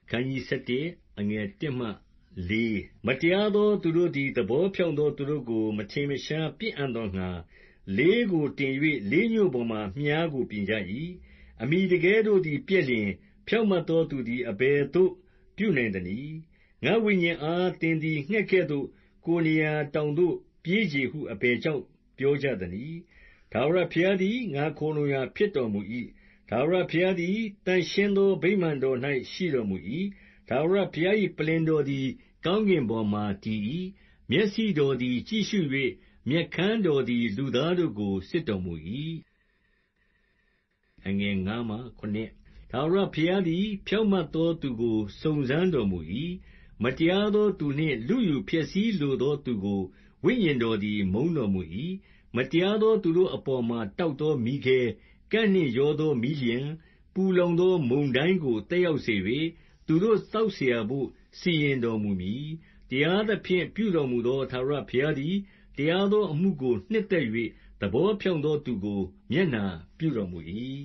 ခန်းကြီး7အငယ်1မှ4မတရားသောသူတို့သည်သဘောဖြောင့်သောသူတို့ကိုမထင်မရှားပြစ်အံ့သောငှါလေးကိုတင်၍လေးညှို့ပေါ်မှမြှားကိုပြင်ကြ၏အမိတကယ်တို့သည်ပြည့်လျင်ဖြောင့်မတ်သောသူသည်အဘယ်သို့ပြုနိုင်သနည်းငါဝိညာဉ်အားသင်သည်ငှက်ကဲ့သို့ကိုယ်နေရာတောင်သို့ပြေးချေဟုအဘယ်ကြောင့်ပြောကြသနည်းထာဝရဘုရားသည်ငါခိုလှုံရာဖြစ်တော်မူ၏ထာဝရဘုရားသည်တန်ရှင်းသောဗိမာန်တော်၌ရှိတော်မူ၏ထာဝရဘုရား၏ပလ္လင်တော်သည်ကောင်းကင်ပေါ်မှာတည်၏မျက်စိတော်သည်ကြည့်ရှု၍မျက်ခမ်းတော်သည်လူသားတို့ကိုစစ်တော်မူ၏အငယ်9မှ9ထာဝရဘုရားသည်ဖြောင့်မတ်သောသူကိုစုံစမ်းတော်မူ၏မတရားသောသူနှင့်လုယူဖျက်ဆီးလိုသောသူကိုဝိညာဉ်တော်သည်မုန်းတော်မူ၏မတရားသောသူတို့အပေါ်မှာတောက်သောမီးခဲကန့်နှင့်ရောသောမီးလျှံပူလောင်သောမုန်တိုင်းကိုတက်ရောက်စေ၍သူတို့သောက်เสียဘို့စီရင်တော်မူမည်တရားသဖြင့်ပြုတော်မူသောထာဝရဘုရားသည်တရားသောအမှုကိုနှစ်သက်၍သဘောဖြောင့်သောသူကိုမျက်နှာပြုတော်မူ၏